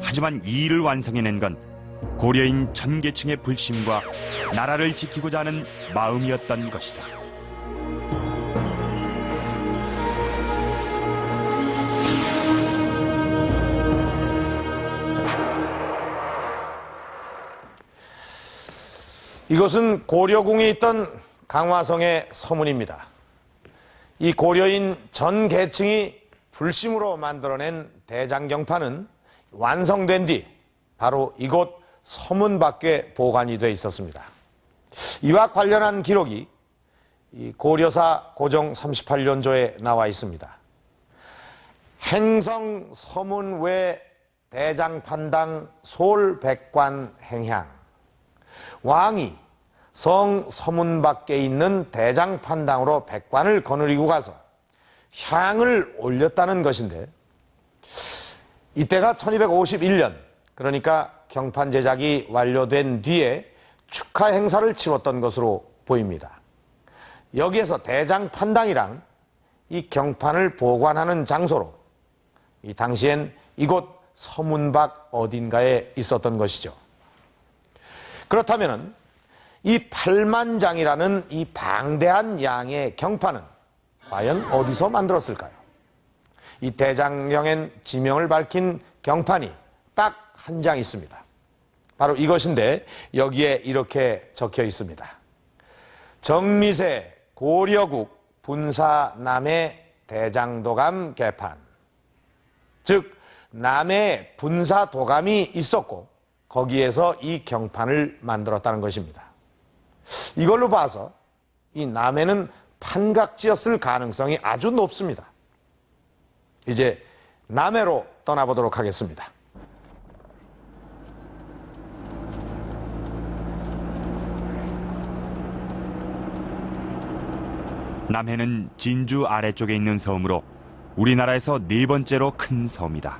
하지만 이 일을 완성해낸 건 고려인 전 계층의 불심과 나라를 지키고자 하는 마음이었던 것이다. 이곳은 고려궁이 있던 강화성의 서문입니다. 이 고려인 전 계층이 불심으로 만들어낸 대장경판은 완성된 뒤 바로 이곳 서문 밖에 보관이 돼 있었습니다. 이와 관련한 기록이 이 고려사 고정 38년조에 나와 있습니다. 행성 서문 외 대장판당 솔백관 행향. 왕이 성 서문 밖에 있는 대장판당으로 백관을 거느리고 가서 향을 올렸다는 것인데, 이때가 1251년, 그러니까 경판 제작이 완료된 뒤에 축하 행사를 치렀던 것으로 보입니다. 여기에서 대장판당이랑 이 경판을 보관하는 장소로 이 당시엔 이곳 서문 밖 어딘가에 있었던 것이죠. 그렇다면 이 8만장이라는 이 방대한 양의 경판은 과연 어디서 만들었을까요? 이 대장경엔 지명을 밝힌 경판이 딱 한 장 있습니다. 바로 이것인데 여기에 이렇게 적혀 있습니다. 정미세 고려국 분사 남해 대장도감 개판. 즉 남해에 분사 도감이 있었고 거기에서 이 경판을 만들었다는 것입니다. 이걸로 봐서 이 남해는 판각지였을 가능성이 아주 높습니다. 이제 남해로 떠나보도록 하겠습니다. 남해는 진주 아래쪽에 있는 섬으로 우리나라에서 네 번째로 큰 섬이다.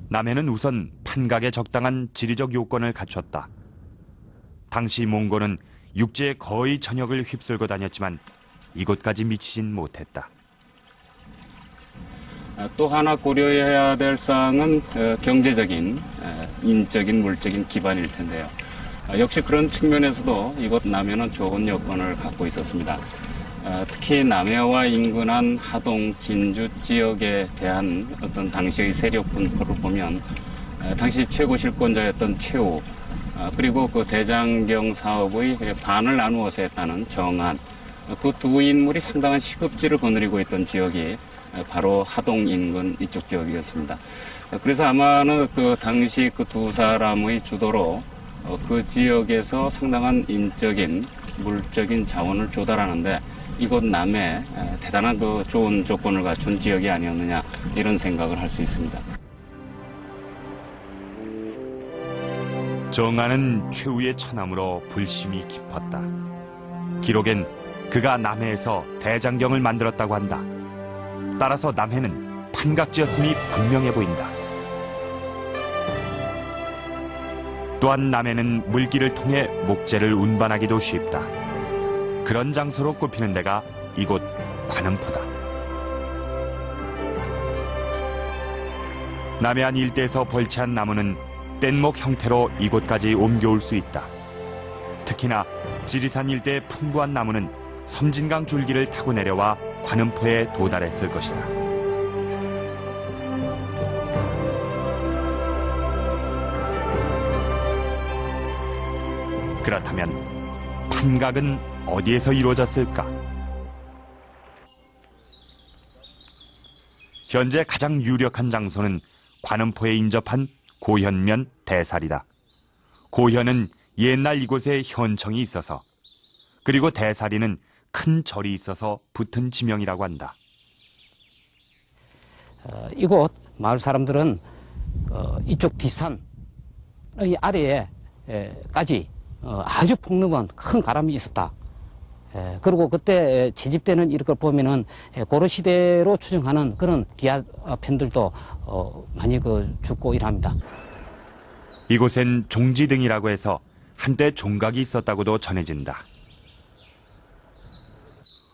남해는 우선 판각에 적당한 지리적 요건을 갖췄다. 당시 몽고는 육지에 거의 전역을 휩쓸고 다녔지만 이곳까지 미치진 못했다. 또 하나 고려해야 될 사항은 경제적인, 인적인, 물적인 기반일 텐데요. 역시 그런 측면에서도 이곳 남해는 좋은 여건을 갖고 있었습니다. 특히 남해와 인근한 하동, 진주 지역에 대한 어떤 당시의 세력 분포를 보면 당시 최고 실권자였던 최후, 그리고 그 대장경 사업의 반을 나누어서 했다는 정한, 그 두 인물이 상당한 시급지를 거느리고 있던 지역이 바로 하동 인근 이쪽 지역이었습니다. 그래서 아마는 그 당시 그 두 사람의 주도로 그 지역에서 상당한 인적인, 물적인 자원을 조달하는데 이곳 남해 대단한 그 좋은 조건을 갖춘 지역이 아니었느냐, 이런 생각을 할 수 있습니다. 정한은 최후의 처남으로 불심이 깊었다. 기록엔 그가 남해에서 대장경을 만들었다고 한다. 따라서 남해는 판각지였음이 분명해 보인다. 또한 남해는 물길을 통해 목재를 운반하기도 쉽다. 그런 장소로 꼽히는 데가 이곳 관음포다. 남해안 일대에서 벌채한 나무는 뗏목 형태로 이곳까지 옮겨올 수 있다. 특히나 지리산 일대의 풍부한 나무는 섬진강 줄기를 타고 내려와 관음포에 도달했을 것이다. 그렇다면 판각은 어디에서 이루어졌을까? 현재 가장 유력한 장소는 관음포에 인접한 고현면 대살이다. 고현은 옛날 이곳에 현청이 있어서, 그리고 대살이는 큰 절이 있어서 붙은 지명이라고 한다. 이곳 마을 사람들은 이쪽 뒷산의 아래에까지 아주 폭넓은 큰 가람이 있었다. 그리고 그때 채집되는 이런 걸 보면은 고려 시대로 추정하는 그런 기아편들도 많이 죽고 이랍니다. 이곳엔 종지등이라고 해서 한때 종각이 있었다고도 전해진다.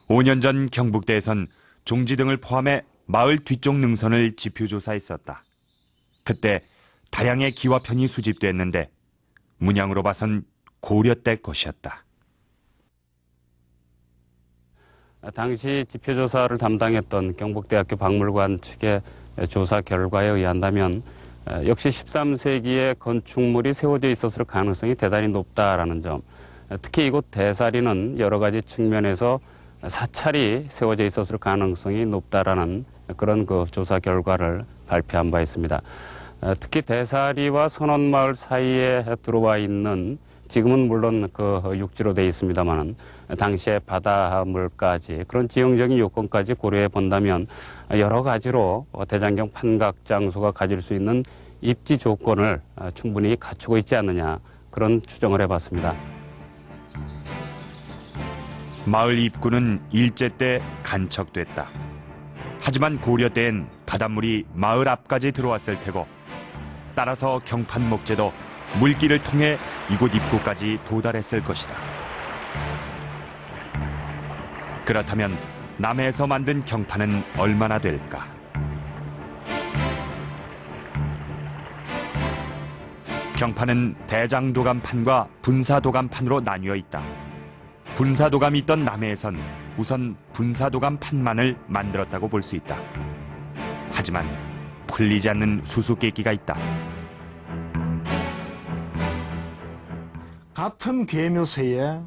5년 전 경북대에선 종지등을 포함해 마을 뒤쪽 능선을 지표조사했었다. 그때 다량의 기와편이 수집됐는데 문양으로 봐선 고려 때 것이었다. 당시 지표조사를 담당했던 경북대학교 박물관 측의 조사 결과에 의한다면 역시 13세기에 건축물이 세워져 있었을 가능성이 대단히 높다라는 점, 특히 이곳 대사리는 여러 가지 측면에서 사찰이 세워져 있었을 가능성이 높다라는 그런 그 조사 결과를 발표한 바 있습니다. 특히 대사리와 선원마을 사이에 들어와 있는, 지금은 물론 그 육지로 되어 있습니다만 당시에 바닷물까지 그런 지형적인 요건까지 고려해 본다면 여러 가지로 대장경 판각 장소가 가질 수 있는 입지 조건을 충분히 갖추고 있지 않느냐, 그런 추정을 해봤습니다. 마을 입구는 일제 때 간척됐다. 하지만 고려 때엔 바닷물이 마을 앞까지 들어왔을 테고, 따라서 경판 목재도 물길을 통해 이곳 입구까지 도달했을 것이다. 그렇다면 남해에서 만든 경판은 얼마나 될까? 경판은 대장도감판과 분사도감판으로 나뉘어 있다. 분사도감이 있던 남해에선 우선 분사도감판만을 만들었다고 볼 수 있다. 하지만 풀리지 않는 수수께끼가 있다. 같은 계묘세에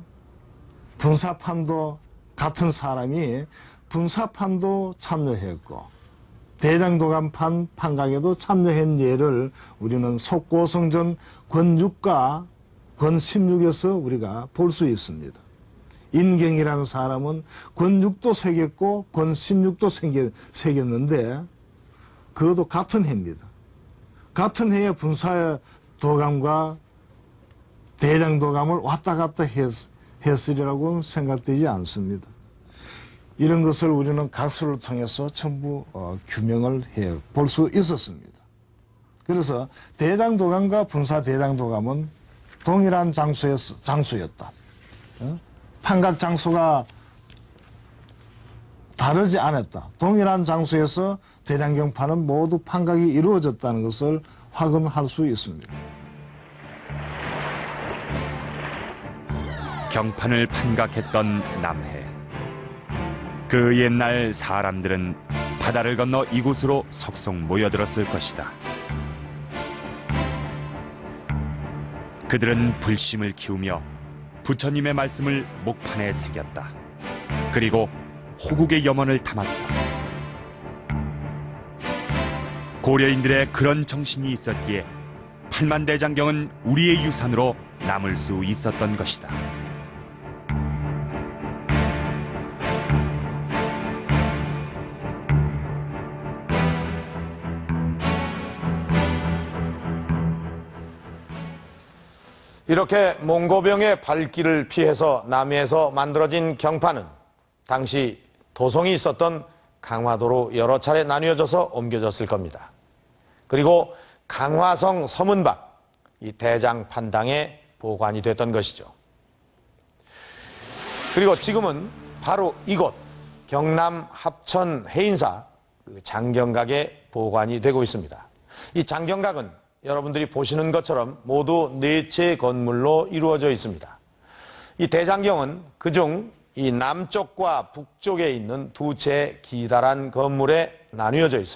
분사판도 같은 사람이 분사판도 참여했고 대장도감판 판각에도 참여한 예를 우리는 속고성전 권6과 권16에서 우리가 볼 수 있습니다. 인경이라는 사람은 권6도 새겼고 권16도 새겼는데 그것도 같은 해입니다. 같은 해에 분사도감과 대장도감을 왔다 갔다 했으리라고는 생각되지 않습니다. 이런 것을 우리는 각서를 통해서 전부 규명을 해 볼 수 있었습니다. 그래서 대장도감과 분사대장도감은 동일한 장소였다. 판각 장소가 다르지 않았다. 동일한 장소에서 대장경판은 모두 판각이 이루어졌다는 것을 확인할 수 있습니다. 경판을 판각했던 남해. 그 옛날 사람들은 바다를 건너 이곳으로 속속 모여들었을 것이다. 그들은 불심을 키우며 부처님의 말씀을 목판에 새겼다. 그리고 호국의 염원을 담았다. 고려인들의 그런 정신이 있었기에 팔만대장경은 우리의 유산으로 남을 수 있었던 것이다. 이렇게 몽고병의 발길을 피해서 남해에서 만들어진 경판은 당시 도성이 있었던 강화도로 여러 차례 나뉘어져서 옮겨졌을 겁니다. 그리고 강화성 서문 밖, 이 대장판당에 보관이 됐던 것이죠. 그리고 지금은 바로 이곳 경남 합천 해인사 장경각에 보관이 되고 있습니다. 이 장경각은 여러분들이 보시는 것처럼 모두 4채 건물로 이루어져 있습니다. 이 대장경은 그중 이 남쪽과 북쪽에 있는 2채 기다란 건물에 나뉘어져 있습니다.